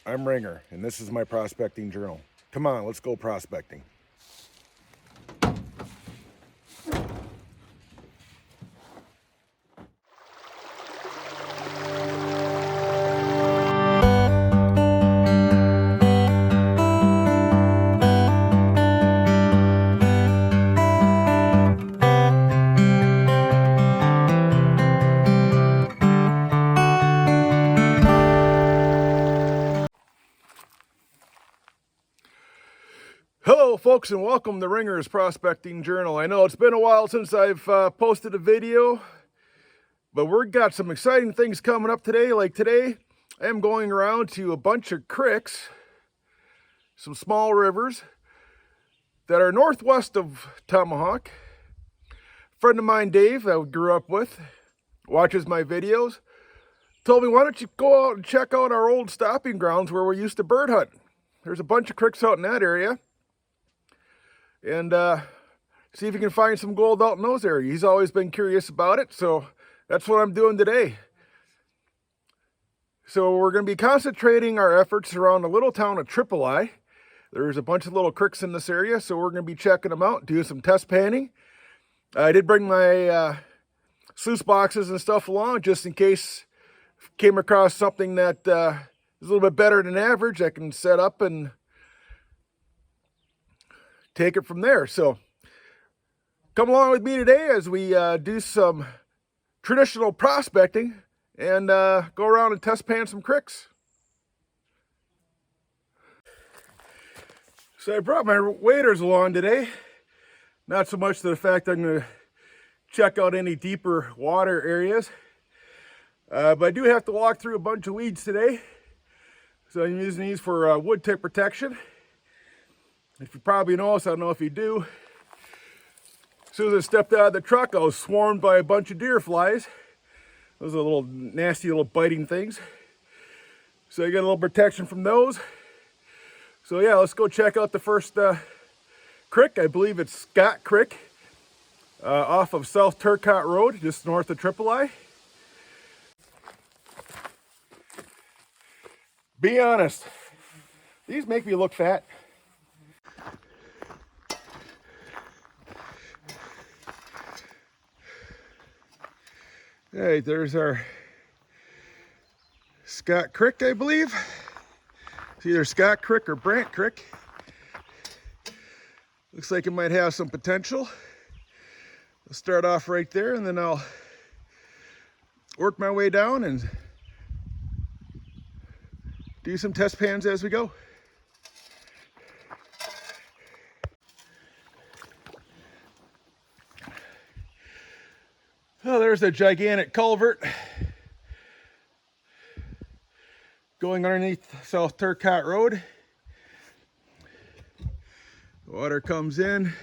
I'm Ringer, and this is my prospecting journal. Come on, let's go prospecting. Hello folks, and welcome to Ringer's Prospecting Journal. I know it's been a while since I've posted a video, but we've got some exciting things coming up today. Like today, I am going around to a bunch of creeks, some small rivers that are northwest of Tomahawk. A friend of mine, Dave, that I grew up with, watches my videos, told me, why don't you go out and check out our old stopping grounds where we used to bird hunt. There's a bunch of creeks out in that area. And see if you can find some gold out in those areas. He's always been curious about it, so that's what I'm doing today. So we're going to be concentrating our efforts around the little town of Tripoli. There's a bunch of little creeks in this area, so we're going to be checking them out, doing some test panning. I did bring my sluice boxes and stuff along, just in case I came across something that is a little bit better than average. I can set up and take it from there. So come along with me today as we do some traditional prospecting and go around and test pan some creeks. So I brought my waders along today. Not so much to the fact I'm going to check out any deeper water areas, but I do have to walk through a bunch of weeds today. So I'm using these for wood tick protection. If you probably noticed, I don't know if you do, as soon as I stepped out of the truck, I was swarmed by a bunch of deer flies. Those are little nasty little biting things. So you get a little protection from those. So yeah, let's go check out the first creek. I believe it's Scott Creek off of South Turcotte Road, just north of Tripoli. Be honest, these make me look fat. All right, there's our Scott Creek, I believe. It's either Scott Creek or Brant Creek. Looks like it might have some potential. I'll start off right there, and then I'll work my way down and do some test pans as we go. Oh, there's a gigantic culvert going underneath South Turcotte Road. The water comes in,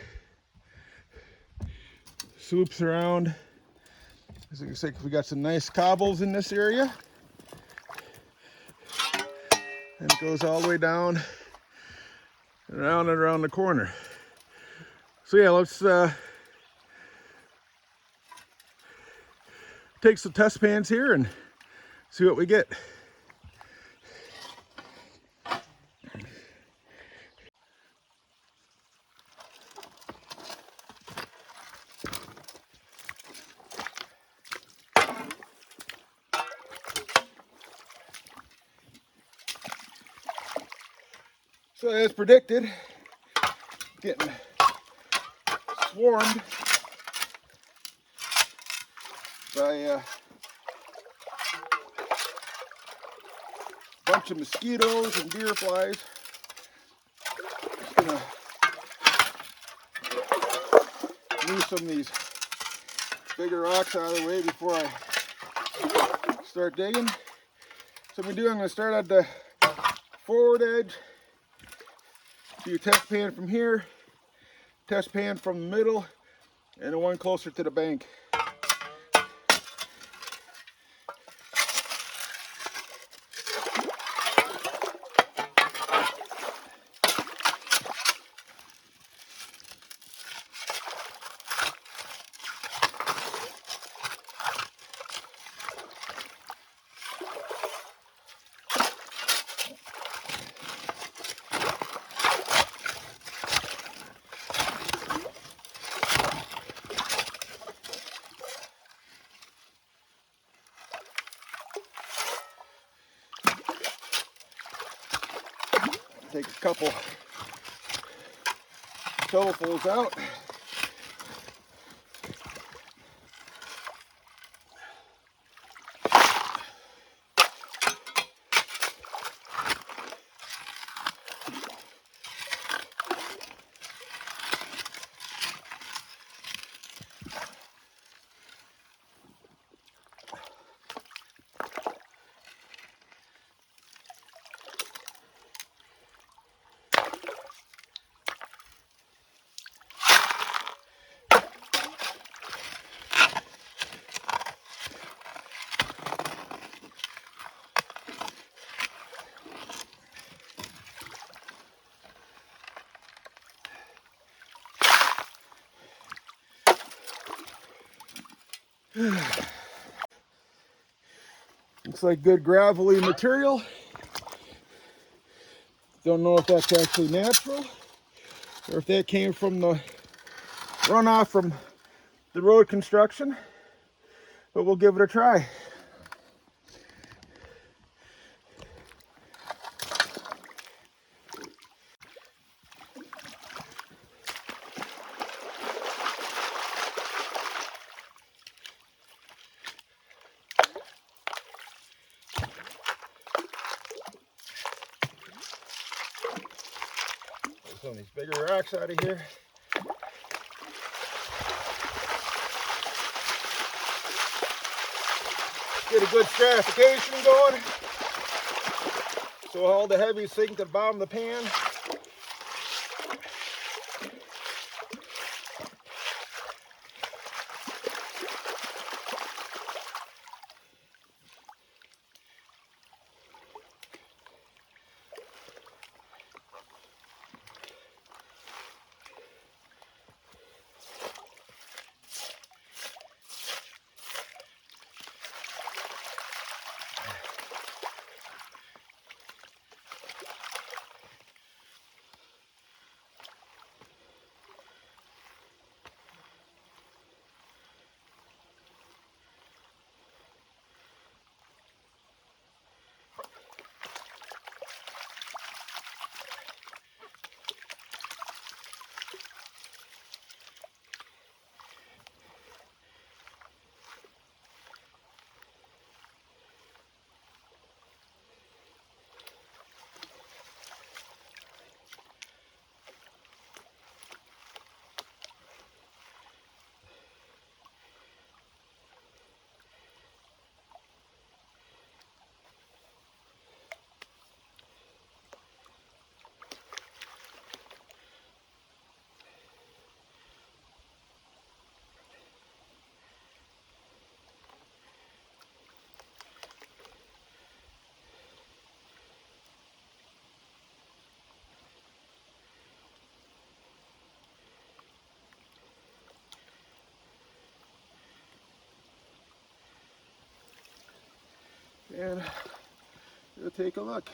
swoops around. As you can see, we got some nice cobbles in this area. And it goes all the way down and around the corner. So yeah, let's take some test pans here and see what we get. So as predicted, getting swarmed by a bunch of mosquitoes and deer flies. Just gonna move some of these bigger rocks out of the way before I start digging. So I'm gonna start at the forward edge, do a test pan from here, test pan from the middle, and the one closer to the bank. take a couple shovelfuls out. Looks like good gravelly material. Don't know if that's actually natural or if that came from the runoff from the road construction, but we'll give it a try. Some of these bigger rocks out of here. Get a good stratification going, so all the heavies sink to the bottom of the pan. And we'll take a look.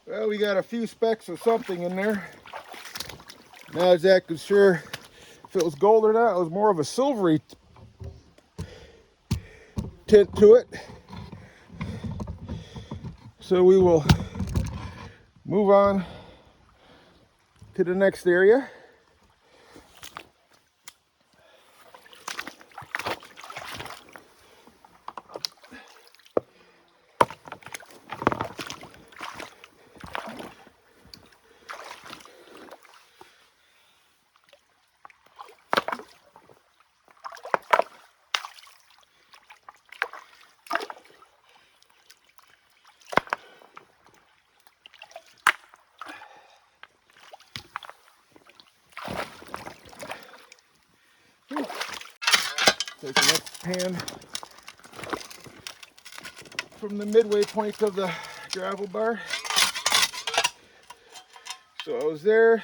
Well, we got a few specks of something in there. Not exactly sure if it was gold or not. It was more of a silvery tint to it. So we will move on to the next area. Take the next pan from the midway point of the gravel bar. So I was there,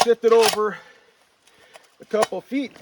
shifted over a couple feet,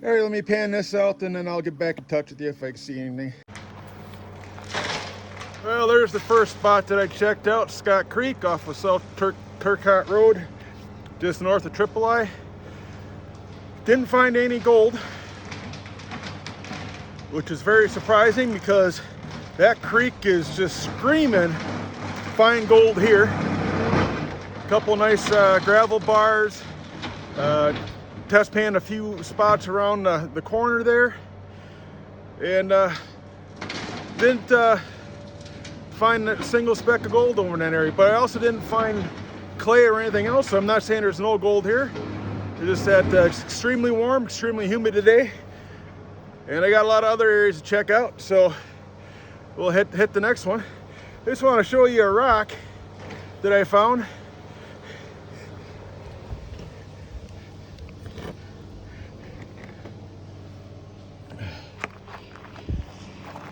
All right, let me pan this out and then I'll get back in touch with you if I can see anything. Well, there's the first spot that I checked out, Scott Creek off of South Turcotte Road, just north of Triple I. Didn't find any gold, which is very surprising because that creek is just screaming fine gold here. A couple nice gravel bars, test pan a few spots around the corner there, and didn't find a single speck of gold over in that area, but I also didn't find clay or anything else, so I'm not saying there's no gold here. It's just that it's extremely warm, extremely humid today, and I got a lot of other areas to check out, so we'll hit the next one. I just want to show you a rock that I found.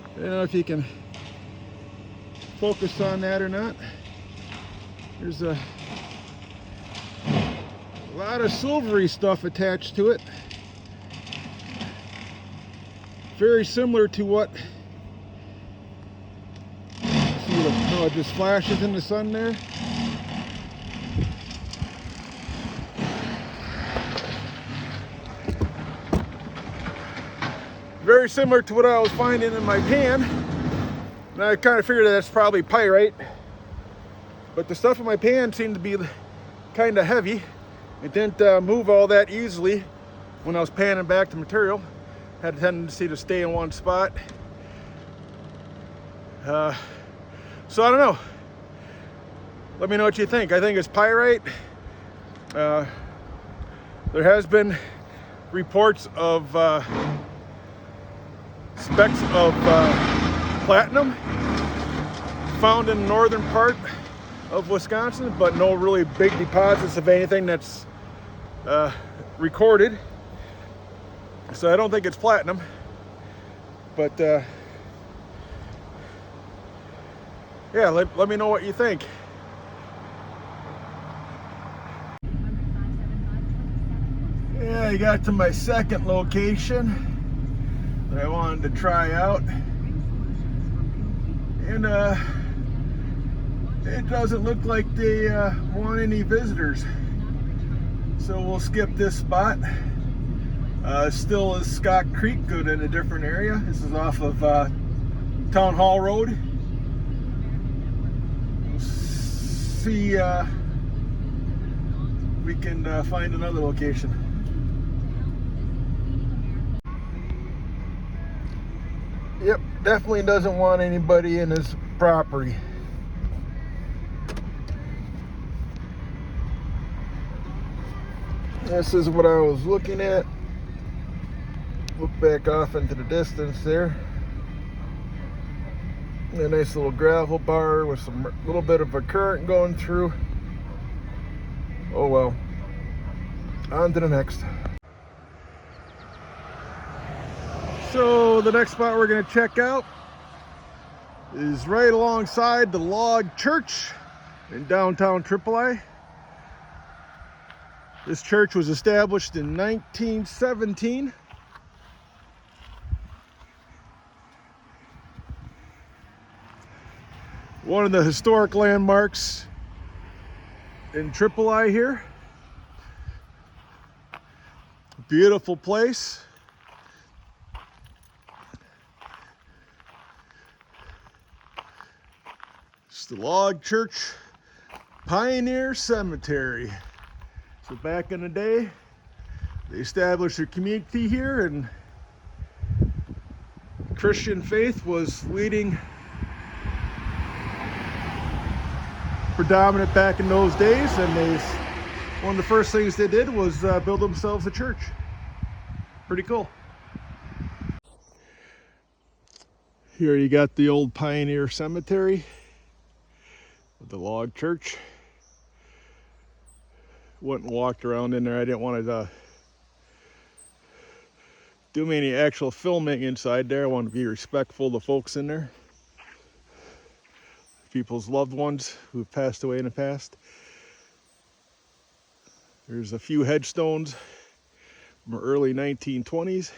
I don't know if you can focus on that or not. There's a lot of silvery stuff attached to it. Very similar to what, see how it just flashes in the sun there. Very similar to what I was finding in my pan. And I kind of figured that's probably pyrite. But the stuff in my pan seemed to be kind of heavy. It didn't move all that easily when I was panning back the material. Had a tendency to stay in one spot. So I don't know. Let me know what you think. I think it's pyrite. There has been reports of specks of platinum found in the northern part of Wisconsin, but no really big deposits of anything that's recorded. So I don't think it's platinum, but yeah, let me know what you think. Yeah, I got to my second location that I wanted to try out, and it doesn't look like they want any visitors, so we'll skip this spot. Still is Scott Creek, good in a different area. This is off of Town Hall Road. We'll see if we can find another location. Yep, definitely doesn't want anybody in his property. This is what I was looking at. Look back off into the distance there. A nice little gravel bar with some little bit of a current going through. Oh well. On to the next. So the next spot we're going to check out is right alongside the Log Church in downtown Triple I. This church was established in 1917. One of the historic landmarks in Triple I here. Beautiful place. It's the Log Church Pioneer Cemetery. So back in the day, they established their community here, and Christian faith was leading predominant back in those days, and one of the first things they did was build themselves a church. Pretty cool. Here you got the old Pioneer Cemetery with the Log Church. Went and walked around in there. I didn't want to do any actual filming inside there. I wanted to be respectful of the folks in there, people's loved ones who've passed away in the past. There's a few headstones from early 1920s.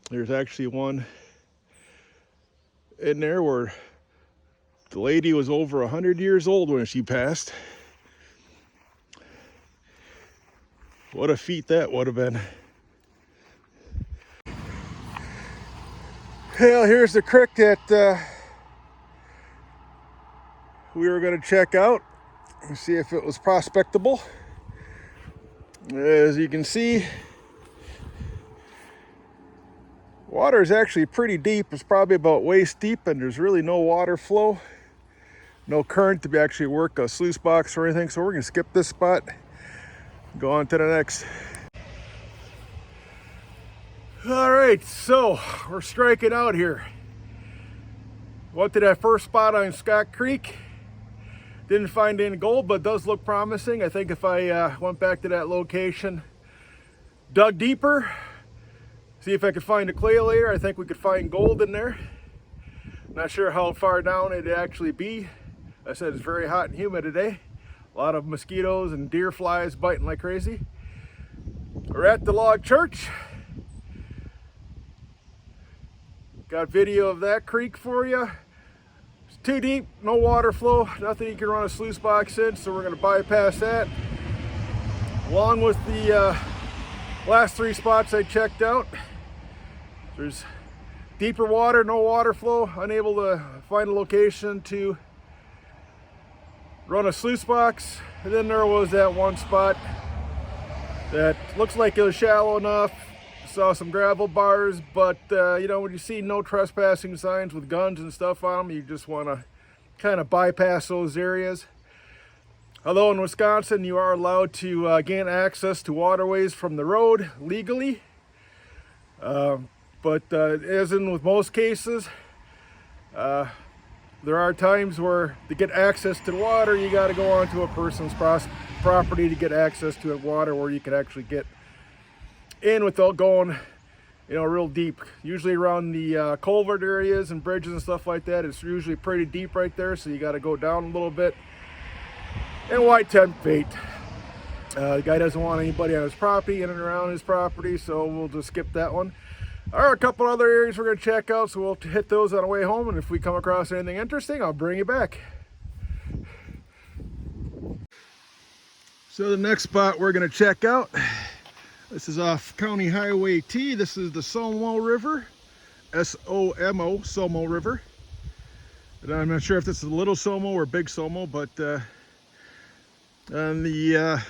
There's actually one in there where the lady was over 100 years old when she passed. What a feat that would have been. Well, here's the creek that we were going to check out and see if it was prospectable. As you can see, water is actually pretty deep. It's probably about waist deep, and there's really no water flow, no current to actually work a sluice box or anything. So we're going to skip this spot, go on to the next. All right, so we're striking out here. Went to that first spot on Scott Creek. Didn't find any gold, but it does look promising. I think if I went back to that location, dug deeper, see if I could find a clay layer, I think we could find gold in there. Not sure how far down it'd actually be. I said it's very hot and humid today. A lot of mosquitoes and deer flies biting like crazy. We're at the log church. Got video of that creek for you. It's too deep, no water flow, nothing you can run a sluice box in, so we're going to bypass that. Along with the last three spots I checked out, there's deeper water, no water flow, unable to find a location to run a sluice box. And then there was that one spot that looks like it was shallow enough. Saw some gravel bars, but you know, when you see no trespassing signs with guns and stuff on them, you just want to kind of bypass those areas. Although in Wisconsin you are allowed to gain access to waterways from the road legally, but as in with most cases, there are times where to get access to the water you got to go onto a person's property to get access to water where you can actually get in without going, you know, real deep. Usually around the culvert areas and bridges and stuff like that, it's usually pretty deep right there, so you got to go down a little bit. And why tempt fate? The guy doesn't want anybody on his property, in and around his property, so we'll just skip that one. There are a couple other areas we're going to check out, so we'll hit those on the way home, and if we come across anything interesting, I'll bring you back. So the next spot we're going to check out, this is off County Highway T. This is the Somo River, S-O-M-O, Somo River. And I'm not sure if this is Little Somo or Big Somo, but on the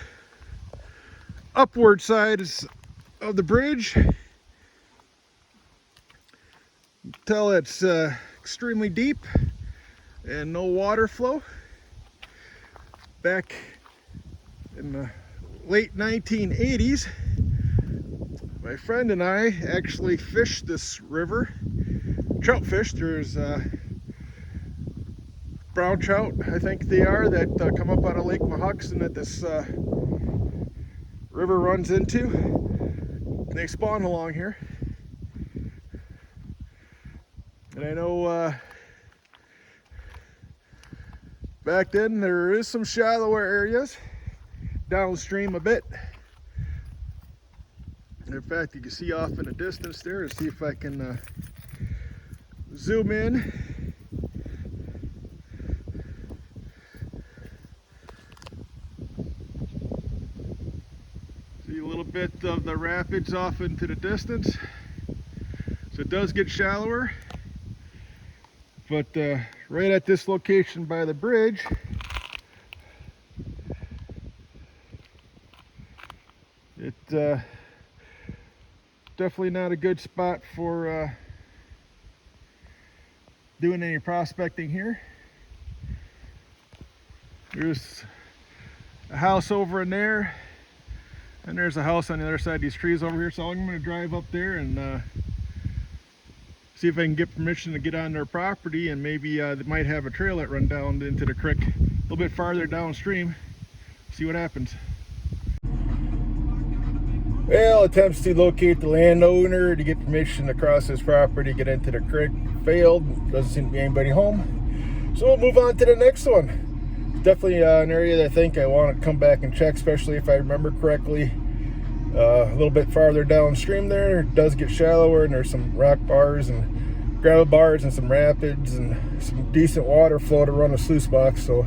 upward side of the bridge, you can tell it's extremely deep and no water flow. Back in the late 1980s, my friend and I actually fished this river, trout fish. There's brown trout, I think they are, that come up out of Lake Mahuxon that this river runs into. And they spawn along here. And I know back then there is some shallower areas downstream a bit. In fact, you can see off in the distance there, and see if I can zoom in. See a little bit of the rapids off into the distance. So it does get shallower, but right at this location by the bridge, it definitely not a good spot for doing any prospecting here. There's a house over in there, and there's a house on the other side of these trees over here, so I'm going to drive up there and see if I can get permission to get on their property, and maybe they might have a trail that run down into the creek a little bit farther downstream. See what happens. Well, attempts to locate the landowner to get permission to cross his property, get into the creek, failed. Doesn't seem to be anybody home. So we'll move on to the next one. It's definitely an area that I think I want to come back and check, especially if I remember correctly. A little bit farther downstream there, it does get shallower, and there's some rock bars and gravel bars and some rapids and some decent water flow to run a sluice box. So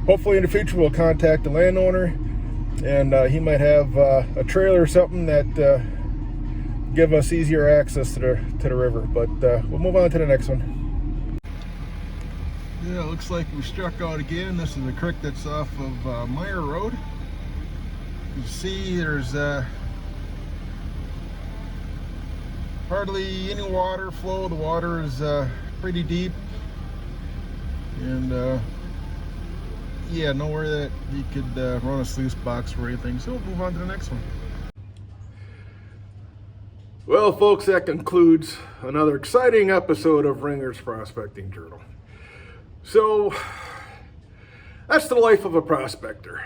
hopefully in the future we'll contact the landowner, and he might have a trailer or something that give us easier access to the river. But we'll move on to the next one. Yeah, it looks like we struck out again. This is a creek that's off of Meyer Road. You see there's hardly any water flow. The water is pretty deep, and yeah, nowhere that you could run a sluice box or anything. So we'll move on to the next one. Well, folks, that concludes another exciting episode of Ringer's Prospecting Journal. So that's the life of a prospector.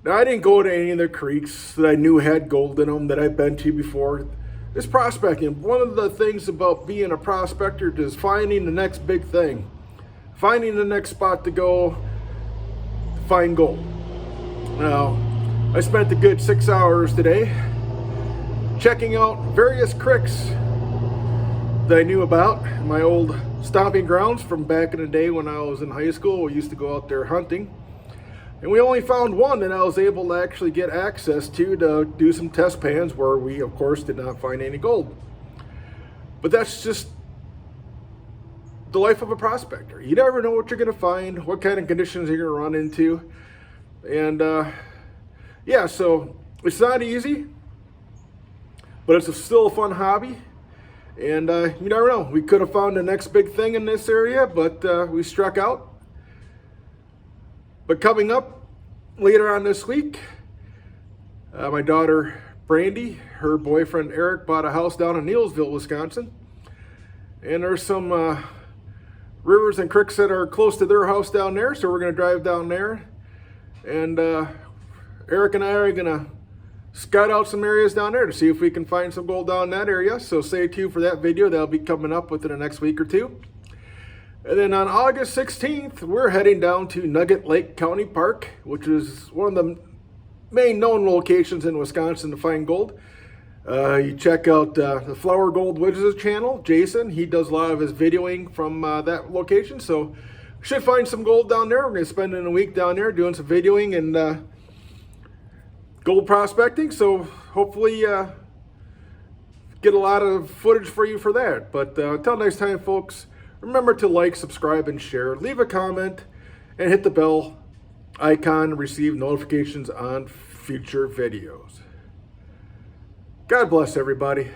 Now, I didn't go to any of the creeks that I knew had gold in them that I've been to before. This prospecting, one of the things about being a prospector is finding the next big thing, finding the next spot to go to find gold. Now, I spent a good 6 hours today checking out various creeks that I knew about, my old stomping grounds from back in the day when I was in high school. We used to go out there hunting. And we only found one that I was able to actually get access to do some test pans, where we, of course, did not find any gold. But that's just the life of a prospector. You never know what you're going to find, what kind of conditions you're going to run into. And yeah, so it's not easy, but it's still a fun hobby. And you never know. We could have found the next big thing in this area, but we struck out. But coming up later on this week, my daughter Brandy, her boyfriend Eric bought a house down in Neilsville, Wisconsin. And there's some rivers and creeks that are close to their house down there, so we're going to drive down there. And Eric and I are going to scout out some areas down there to see if we can find some gold down in that area. So stay tuned for that video. That'll be coming up within the next week or two. And then on August 16th, we're heading down to Nugget Lake County Park, which is one of the main known locations in Wisconsin to find gold. You check out the Flower Gold Wizards channel, Jason. He does a lot of his videoing from that location, so we should find some gold down there. We're going to spend a week down there doing some videoing and gold prospecting, so hopefully get a lot of footage for you for that. But until next time, folks, remember to like, subscribe, and share. Leave a comment and hit the bell icon to receive notifications on future videos. God bless everybody.